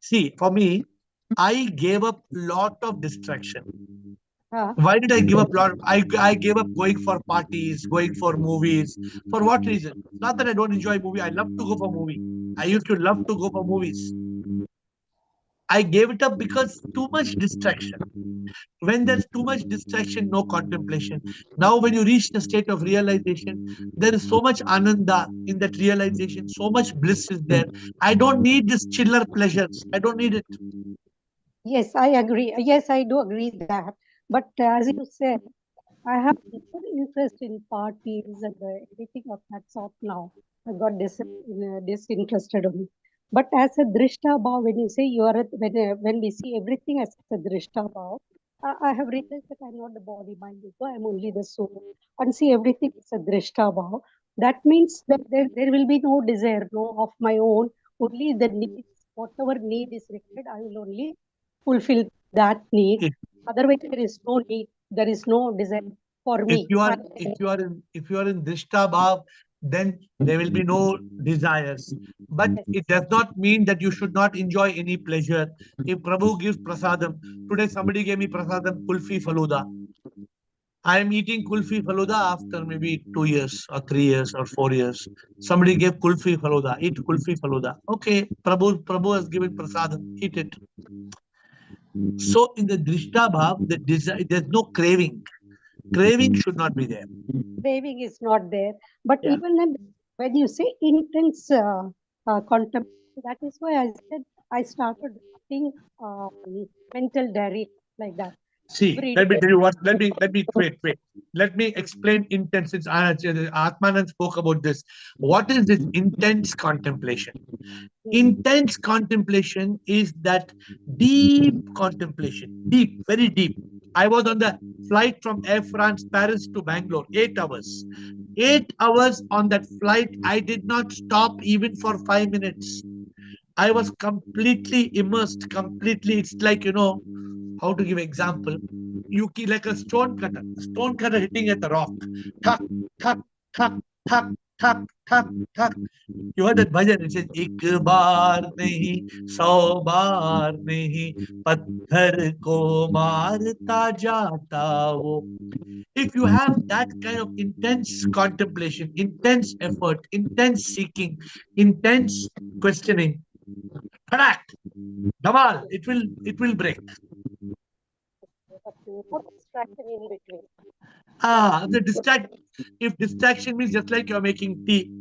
See, for me, I gave up lot of distraction. Why did I give up lot? I gave up going for parties, going for movies. For what reason? Not that I don't enjoy movie. I love to go for movie. I used to love to go for movies. I gave it up because too much distraction. When there's too much distraction, no contemplation. Now, when you reach the state of realization, there is so much ananda in that realization. So much bliss is there. I don't need this chiller pleasures. I don't need it. Yes, I agree. Yes, I do agree that. But as you said, I have no interest in parties and anything of that sort now. I got disinterested of it. But as a drishta bhav, when you say when we see everything as a drishta bhav, I have realized that I'm not the body, mind, ego. I'm only the soul. And see everything as a drishta bhav. That means that there will be no desire, no of my own. Only the needs, whatever need is required, I will only fulfill that need. Otherwise, there is no need. There is no desire for me. If you are in drishta bhav, then there will be no desires. But it does not mean that you should not enjoy any pleasure. If Prabhu gives prasadam, today somebody gave me prasadam, kulfi faluda. I am eating kulfi faluda after maybe 2 years or 3 years or 4 years. Somebody gave kulfi faluda, eat kulfi faluda. Okay, Prabhu has given prasadam, eat it. So in the drishta bhav, the desire, there's no craving. Craving should not be there. Craving is not there. But even then, when you say intense contemplation, that is why I said I started writing mental diary like that. See, let me tell you what. Let me wait. Let me explain intense. Since Atmanand spoke about this. What is this intense contemplation? Intense contemplation is that deep contemplation, deep, very deep. I was on the flight from Air France, Paris to Bangalore, 8 hours. 8 hours on that flight, I did not stop even for 5 minutes. I was completely immersed, completely. It's like, how to give example. You like a stone cutter hitting at the rock. Tuck, tuck, tuck, tuck, thak, thak, thak. You heard that bhajan? It says, "Ik baar nahi, 100 baar nahi, patthar ko maarta jata wo." If you have that kind of intense contemplation, intense effort, intense seeking, intense questioning, fadak, dhamal, it will break. But no distraction in between. If distraction means just like you're making tea.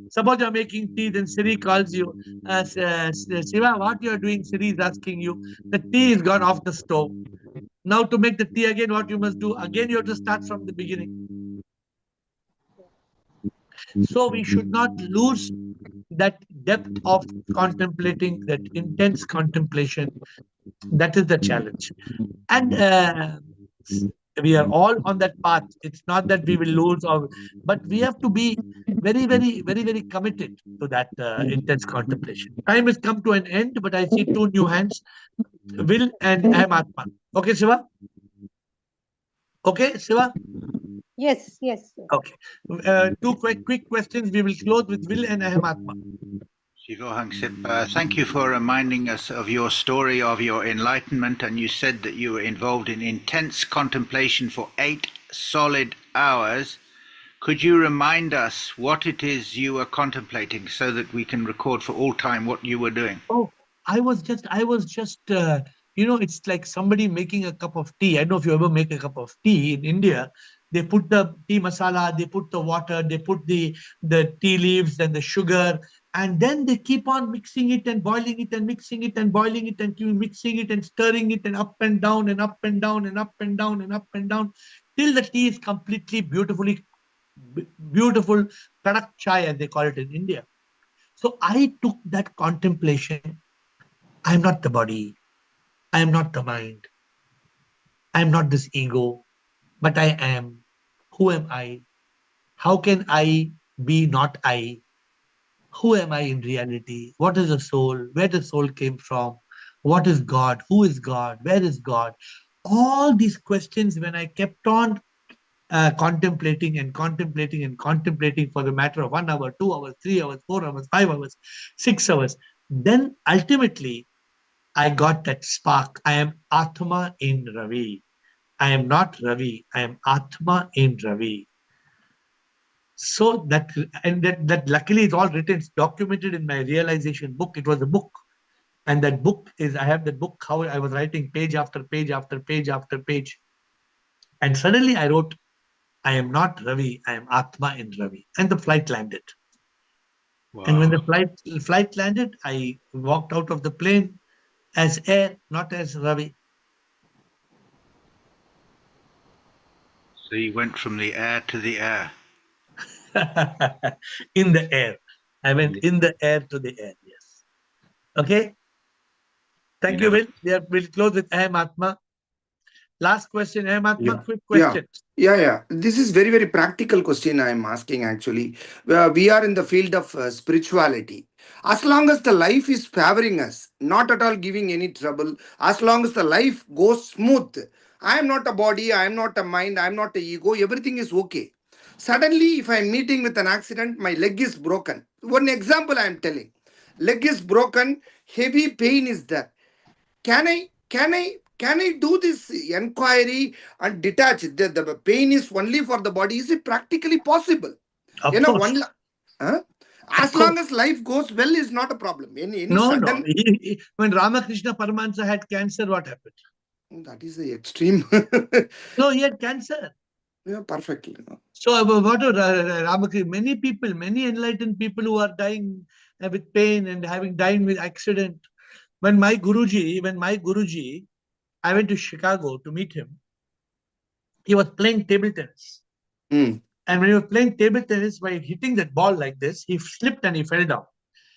Suppose you're making tea, then Siri calls you. Shiva, what you're doing? Siri is asking you. The tea is gone off the stove. Now to make the tea again, what you must do? Again, you have to start from the beginning. So we should not lose that depth of contemplating, that intense contemplation. That is the challenge. And we are all on that path. It's not that we will lose, but we have to be very, very, very, very committed to that intense contemplation. Time has come to an end, but I see two new hands, Will and Atma. Okay, Shiva? Okay, Shiva? Yes, yes. Okay. Two quick questions. We will close with Will and Atma. Shivohang Sip, thank you for reminding us of your story of your enlightenment. And you said that you were involved in intense contemplation for 8 solid hours. Could you remind us what it is you were contemplating so that we can record for all time what you were doing? Oh, I was just, it's like somebody making a cup of tea. I don't know if you ever make a cup of tea in India. They put the tea masala, they put the water, they put the tea leaves and the sugar, and then they keep on mixing it and boiling it and mixing it and boiling it and keep mixing it and stirring it and up and down and up and down and up and down and up and down till the tea is completely beautiful kadak chai, as they call it in India. So I took that contemplation. I am not the body. I am not the mind. I am not this ego, but I am. Who am I? How can I be not I? Who am I in reality? What is the soul? Where the soul came from? What is God? Who is God? Where is God? All these questions, when I kept on contemplating and contemplating and contemplating for the matter of 1 hour, 2 hours, 3 hours, 4 hours, 5 hours, 6 hours, then ultimately I got that spark. I am Atma in Ravi. I am not Ravi. I am Atma in Ravi. So that luckily is all written, it's documented in my realization book. It was a book. And that book is, I have that book, how I was writing page after page after page after page. And suddenly I wrote, I am not Ravi, I am Atma in Ravi. And the flight landed. Wow. And when the flight landed, I walked out of the plane as AiR, not as Ravi. So you went from the air to the air. In the air. I went in the air to the air, yes. Okay? Thank you, Will. We'll close with Atma. Last question, Atma, quick question. Yeah. This is very, very practical question I am asking actually. We are in the field of spirituality. As long as the life is favoring us, not at all giving any trouble, as long as the life goes smooth, I am not a body, I am not a mind, I am not a ego, everything is okay. Suddenly, if I am meeting with an accident, my leg is broken. One example I am telling. Leg is broken, heavy pain is there. Can I do this inquiry and detach? The pain is only for the body. Is it practically possible? Of course. As long as life goes well is not a problem. No. When Ramakrishna Paramahansa had cancer, what happened? That is the extreme. No, he had cancer. Yeah, perfectly. So what Ramakrishna? Many people, many enlightened people who are dying with pain and having died with accident. When my Guruji, I went to Chicago to meet him. He was playing table tennis. And when he was playing table tennis, by hitting that ball like this, he slipped and he fell down.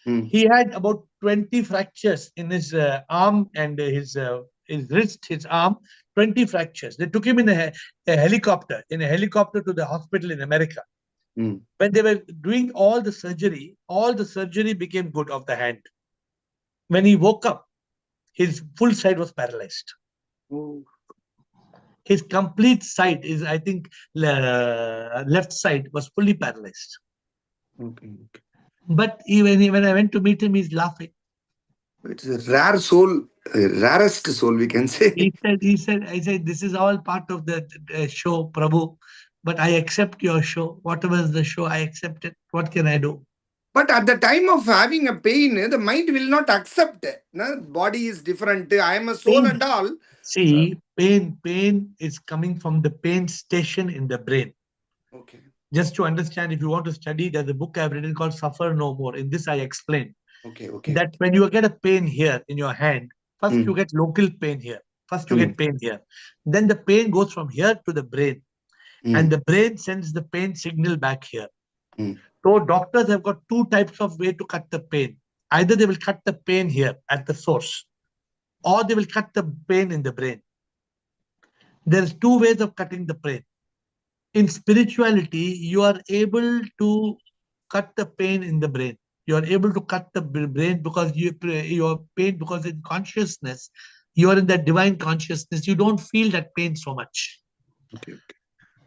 He had about 20 fractures in his arm and his wrist, his arm, 20 fractures. They took him in a helicopter to the hospital in America. When they were doing all the surgery became good of the hand. When he woke up, his full side was paralyzed. His complete side is, I think, left side was fully paralyzed. Okay. But even when I went to meet him, he's laughing. It's a rare soul, rarest soul, we can say. I said, this is all part of the show, Prabhu. But I accept your show. Whatever is the show, I accept it. What can I do? But at the time of having a pain, the mind will not accept it. No? Body is different. I am a soul and all. See, pain is coming from the pain station in the brain. Okay. Just to understand, if you want to study, there's a book I've written called Suffer No More. In this, I explain that when you get a pain here in your hand, first you get local pain here. First you get pain here. Then the pain goes from here to the brain. And the brain sends the pain signal back here. So doctors have got two types of way to cut the pain. Either they will cut the pain here at the source, or they will cut the pain in the brain. There's two ways of cutting the pain. In spirituality, you are able to cut the pain in the brain. You are able to cut the brain because your pain, because in consciousness, you are in that divine consciousness. You don't feel that pain so much. Okay.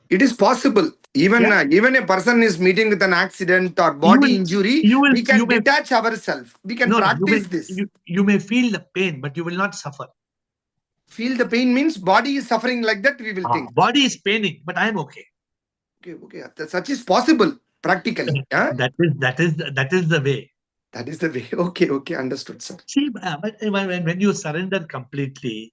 It is possible. Even even a person is meeting with an accident or body injury, we can detach ourselves. We can practice this. You may feel the pain, but you will not suffer. Feel the pain means body is suffering like that, we will think. Body is paining, but I am okay. Okay. Such is possible practically. That is the way. That is the way. Okay, understood, sir. See, when you surrender completely,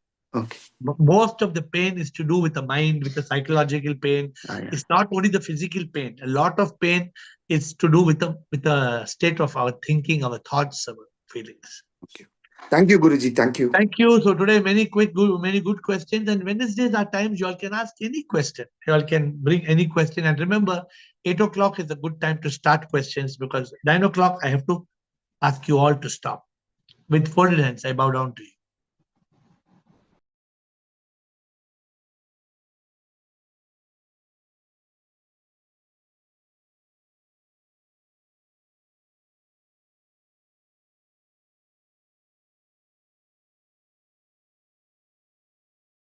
most of the pain is to do with the mind, with the psychological pain. It's not only the physical pain. A lot of pain is to do with the state of our thinking, our thoughts, our feelings. Okay. Thank you, Guruji. Thank you. Thank you. So today, many good questions. And Wednesdays are times you all can ask any question. You all can bring any question. And remember, 8 o'clock is a good time to start questions, because 9 o'clock I have to ask you all to stop. With folded hands, I bow down to you.